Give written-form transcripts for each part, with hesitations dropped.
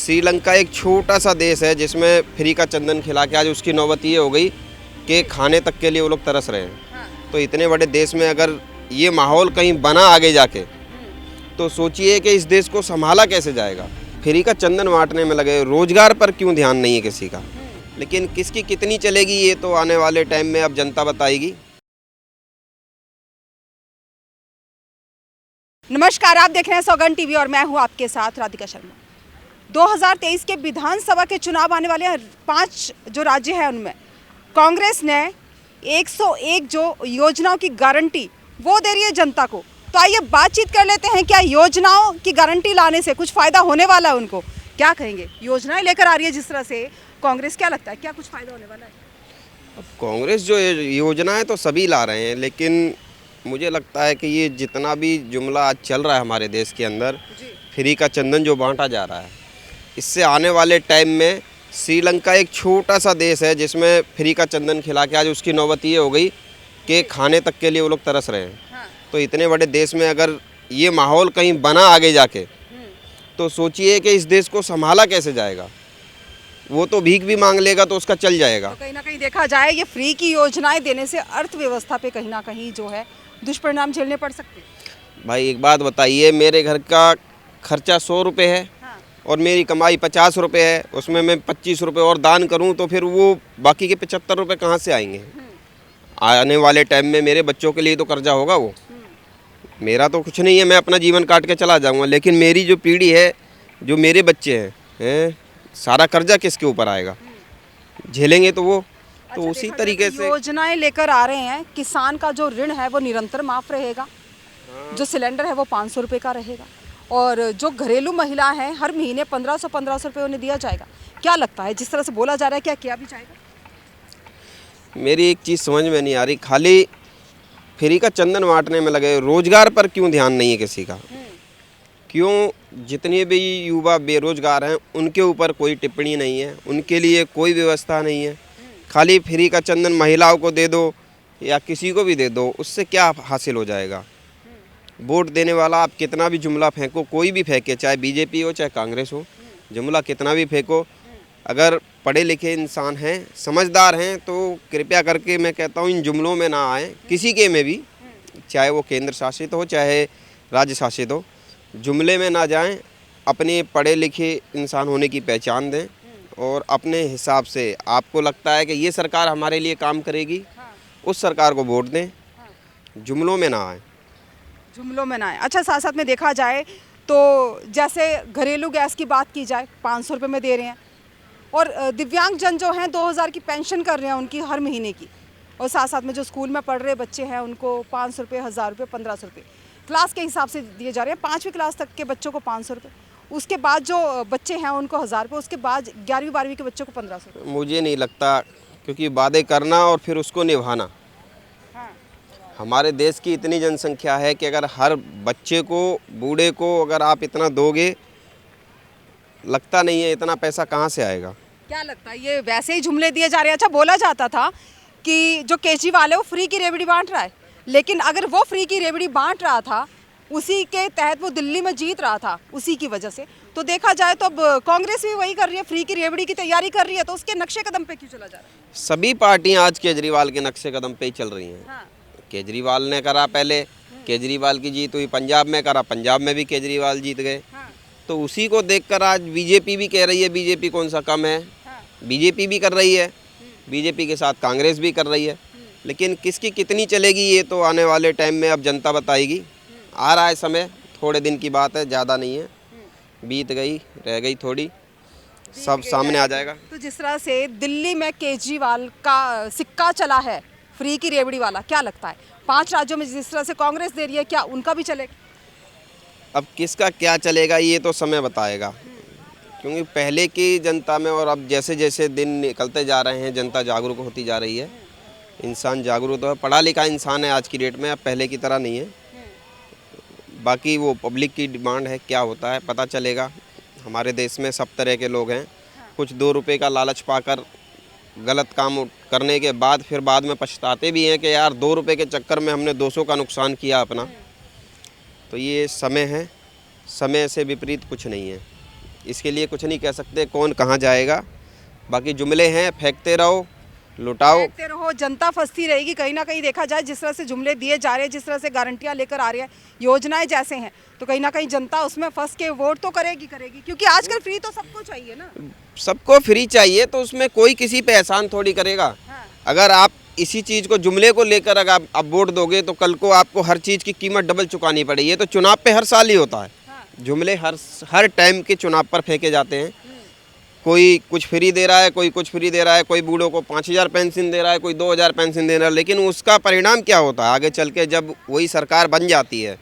श्रीलंका एक छोटा सा देश है जिसमें फ्री का चंदन खिला के आज उसकी नौबत ये हो गई कि खाने तक के लिए वो लोग तरस रहे हैं। तो इतने बड़े देश में अगर ये माहौल कहीं बना आगे जाके तो सोचिए कि इस देश को संभाला कैसे जाएगा। फ्री का चंदन बांटने में लगे, रोजगार पर क्यों ध्यान नहीं है किसी का। लेकिन किसकी कितनी चलेगी ये तो आने वाले टाइम में अब जनता बताएगी। नमस्कार, आप देख रहे हैं सौगंध टीवी और मैं हूं आपके साथ राधिका शर्मा। 2023 के विधानसभा के चुनाव आने वाले हैं। 5 जो राज्य हैं उनमें कांग्रेस ने 101 जो योजनाओं की गारंटी वो दे रही है जनता को। तो आइए बातचीत कर लेते हैं, क्या योजनाओं की गारंटी लाने से कुछ फ़ायदा होने वाला है उनको? क्या कहेंगे? योजनाएं लेकर आ रही है जिस तरह से कांग्रेस, क्या लगता है क्या कुछ फ़ायदा होने वाला है? अब कांग्रेस जो योजनाएं तो सभी ला रहे हैं, लेकिन मुझे लगता है कि ये जितना भी जुमला आज चल रहा है हमारे देश के अंदर, फ्री का चंदन जो बांटा जा रहा है, इससे आने वाले टाइम में श्रीलंका एक छोटा सा देश है जिसमें फ्री का चंदन खिला के आज उसकी नौबत ये हो गई कि खाने तक के लिए वो लोग तरस रहे हैं। तो इतने बड़े देश में अगर ये माहौल कहीं बना आगे जाके तो सोचिए कि इस देश को संभाला कैसे जाएगा। वो तो भीख भी मांग लेगा तो उसका चल जाएगा। तो कहीं ना कहीं देखा जाए ये फ्री की योजनाएं देने से अर्थव्यवस्था पे कहीं ना कहीं जो है दुष्परिणाम झेलने पड़ सकते हैं। भाई एक बात बताइए, मेरे घर का खर्चा 100 रुपये है और मेरी कमाई 50 रुपये है, उसमें मैं 25 रुपये और दान करूं तो फिर वो बाकी के 75 रुपये कहाँ से आएंगे? आने वाले टाइम में मेरे बच्चों के लिए तो कर्जा होगा। वो मेरा तो कुछ नहीं है, मैं अपना जीवन काट के चला जाऊंगा, लेकिन मेरी जो पीढ़ी है, जो मेरे बच्चे हैं, सारा कर्जा किसके ऊपर आएगा? झेलेंगे तो वो। तो अच्छा, उसी तरीके से योजनाएं लेकर आ रहे हैं। किसान का जो ऋण है वो निरंतर माफ रहेगा, जो सिलेंडर है वो 500 रुपये का रहेगा, और जो घरेलू महिला है हर महीने 1500 रुपये उन्हें दिया जाएगा। क्या लगता है जिस तरह से बोला जा रहा है क्या किया भी जाएगा? मेरी एक चीज़ समझ में नहीं आ रही, खाली फ्री का चंदन बांटने में लगे, रोजगार पर क्यों ध्यान नहीं है किसी का? क्यों जितने भी युवा बेरोजगार हैं उनके ऊपर कोई टिप्पणी नहीं है, उनके लिए कोई व्यवस्था नहीं है। खाली फ्री का चंदन महिलाओं को दे दो या किसी को भी दे दो, उससे क्या हासिल हो जाएगा? वोट देने वाला आप कितना भी जुमला फेंको, कोई भी फेंके, चाहे बीजेपी हो चाहे कांग्रेस हो, जुमला कितना भी फेंको, अगर पढ़े लिखे इंसान हैं, समझदार हैं, तो कृपया करके मैं कहता हूँ इन जुमलों में ना आएँ। किसी के में भी, चाहे वो केंद्र शासित हो चाहे राज्य शासित हो, जुमले में ना जाएं। अपने पढ़े लिखे इंसान होने की पहचान दें और अपने हिसाब से आपको लगता है कि ये सरकार हमारे लिए काम करेगी, उस सरकार को वोट दें। जुमलों में ना आएँ। जुमलों में ना आए। अच्छा, साथ साथ में देखा जाए तो जैसे घरेलू गैस की बात की जाए, 500 रुपये में दे रहे हैं, और दिव्यांगजन जो हैं 2000 की पेंशन कर रहे हैं उनकी हर महीने की, और साथ साथ में जो स्कूल में पढ़ रहे बच्चे हैं उनको 500 रुपये, 1000 रुपये, 1500 रुपये क्लास के हिसाब से दिए जा रहे हैं। 5वीं क्लास तक के बच्चों को 500 रुपये, उसके बाद जो बच्चे हैं उनको 1000 रुपये, उसके बाद 11वीं 12वीं के बच्चों को 1500 रुपये। मुझे नहीं लगता, क्योंकि वादे करना और फिर उसको निभाना। हमारे देश की इतनी जनसंख्या है कि अगर हर बच्चे को, बूढ़े को अगर आप इतना दोगे, लगता नहीं है इतना पैसा कहाँ से आएगा। क्या लगता है ये वैसे ही जुमले दिए जा रहे हैं? अच्छा, बोला जाता था कि जो केजरीवाल है वो फ्री की रेवड़ी बांट रहा है, लेकिन अगर वो फ्री की रेवड़ी बांट रहा था, उसी के तहत वो दिल्ली में जीत रहा था, उसी की वजह से, तो देखा जाए तो अब कांग्रेस भी वही कर रही है, फ्री की रेवड़ी की तैयारी कर रही है, तो उसके नक्शे कदम पे क्यों चला जा रहा है? सभी पार्टियां आज केजरीवाल के नक्शे कदम पे ही चल रही हैं। केजरीवाल ने करा पहले, केजरीवाल की जीत हुई, पंजाब में करा, पंजाब में भी केजरीवाल जीत गए। तो उसी को देखकर आज बीजेपी भी कह रही है बीजेपी कौन सा कम है। बीजेपी भी कर रही है, बीजेपी के साथ कांग्रेस भी कर रही है, लेकिन किसकी कितनी चलेगी ये तो आने वाले टाइम में अब जनता बताएगी। आ रहा है समय, थोड़े दिन की बात है, ज़्यादा नहीं है, बीत गई, रह गई थोड़ी, सब सामने आ जाएगा। तो जिस तरह से दिल्ली में केजरीवाल का सिक्का चला है फ्री की रेवड़ी वाला, क्या लगता है 5 राज्यों में जिस तरह से कांग्रेस दे रही है क्या उनका भी चलेगा? अब किसका क्या चलेगा ये तो समय बताएगा, क्योंकि पहले की जनता में और अब जैसे जैसे दिन निकलते जा रहे हैं जनता जागरूक होती जा रही है। इंसान जागरूक तो है, पढ़ा लिखा इंसान है आज की डेट में, अब पहले की तरह नहीं है। बाकी वो पब्लिक की डिमांड है, क्या होता है पता चलेगा। हमारे देश में सब तरह के लोग हैं, कुछ 2 रुपये का लालच पाकर गलत काम करने के बाद फिर बाद में पछताते भी हैं कि यार 2 रुपये के चक्कर में हमने 200 का नुकसान किया अपना। तो ये समय है, समय से विपरीत कुछ नहीं है। इसके लिए कुछ नहीं कह सकते कौन कहाँ जाएगा। बाकी जुमले हैं, फेंकते रहो, लुटाओ। देखते रहो, जनता फंसती रहेगी। कहीं ना कहीं देखा जाए जिस तरह से जुमले दिए जा रहे हैं, जिस तरह से गारंटियां लेकर आ रहे हैं, योजनाएं जैसे हैं, तो कहीं ना कहीं जनता उसमें फंस के वोट तो करेगी क्योंकि आजकल फ्री तो सबको चाहिए ना। सबको फ्री चाहिए तो उसमें कोई किसी पे एहसान थोड़ी करेगा। हाँ। अगर आप इसी चीज़ को, जुमले को लेकर अगर आप वोट दोगे तो कल को आपको हर चीज़ की कीमत डबल चुकानी पड़ेगी। ये तो चुनाव पे हर साल ही होता है। हाँ। जुमले हर टाइम के चुनाव पर फेंके जाते हैं। कोई कुछ फ्री दे रहा है, कोई कुछ फ्री दे रहा है, कोई बूढ़ों को 5,000 पेंशन दे रहा है, कोई 2,000 पेंशन दे रहा है। लेकिन उसका परिणाम क्या होता है आगे चल के, जब वही सरकार बन जाती है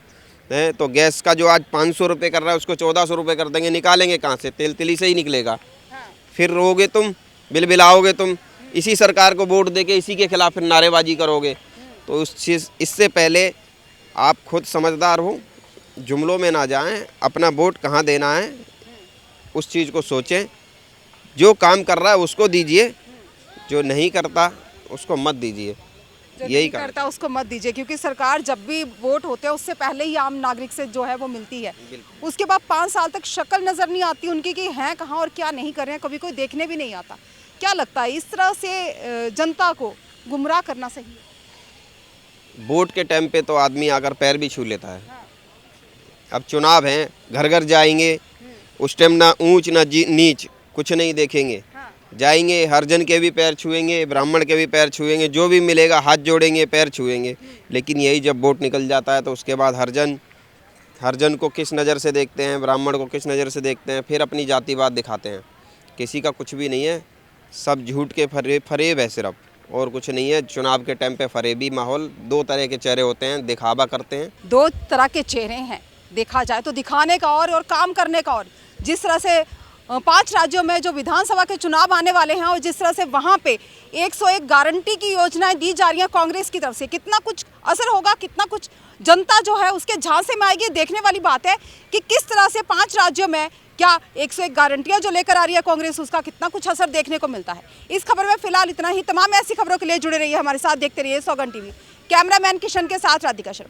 तो गैस का जो आज 500 रुपये कर रहा है उसको 1,400 रुपये कर देंगे। निकालेंगे कहाँ से? तेल तिली से ही निकलेगा। फिर रोगे तुम, बिल बिलाओगे तुम, इसी सरकार को वोट देके इसी के खिलाफ फिर नारेबाजी करोगे। तो इससे पहले आप खुद समझदार हो, जुमलों में ना जाएं, अपना वोट कहाँ देना है उस चीज़ को सोचें। जो काम कर रहा है उसको दीजिए, जो नहीं करता उसको मत दीजिए। जो यही नहीं करता उसको मत दीजिए, क्योंकि सरकार जब भी वोट होते हैं उससे पहले ही आम नागरिक से जो है वो मिलती है। उसके बाद 5 साल तक शक्ल नज़र नहीं आती उनकी कि हैं कहाँ और क्या नहीं कर रहे हैं, कभी कोई देखने भी नहीं आता। क्या लगता है इस तरह से जनता को गुमराह करना सही है? वोट के टाइम पे तो आदमी आकर पैर भी छू लेता है। अब चुनाव हैं, घर घर जाएंगे, उस टाइम ना ऊंच ना नीच कुछ नहीं देखेंगे। जाएंगे, हर जन के भी पैर छुएंगे, ब्राह्मण के भी पैर छुएंगे, जो भी मिलेगा हाथ जोड़ेंगे, पैर छुएंगे। लेकिन यही जब वोट निकल जाता है तो उसके बाद हर जन को किस नज़र से देखते हैं, ब्राह्मण को किस नज़र से देखते हैं, फिर अपनी जातिवाद दिखाते हैं। किसी का कुछ भी नहीं है, सब झूठ के फरेब है सिर्फ, और कुछ नहीं है। चुनाव के टाइम पे फरेबी माहौल, 2 तरह के चेहरे होते हैं, दिखावा करते हैं। 2 तरह के चेहरे हैं देखा जाए तो, दिखाने का और काम करने का। और जिस तरह से 5 राज्यों में जो विधानसभा के चुनाव आने वाले हैं और जिस तरह से वहाँ पे 101 गारंटी की योजनाएं दी जा रही हैं कांग्रेस की तरफ से, कितना कुछ असर होगा, कितना कुछ जनता जो है उसके झांसे में आएगी। देखने वाली बात है कि किस तरह से 5 राज्यों में क्या 101 गारंटियां जो लेकर आ रही है कांग्रेस, उसका कितना कुछ असर देखने को मिलता है। इस खबर में फिलहाल इतना ही। तमाम ऐसी खबरों के लिए जुड़े रहिए हमारे साथ, देखते रहिए सौगंध टीवी। कैमरामैन किशन के साथ राधिका शर्मा।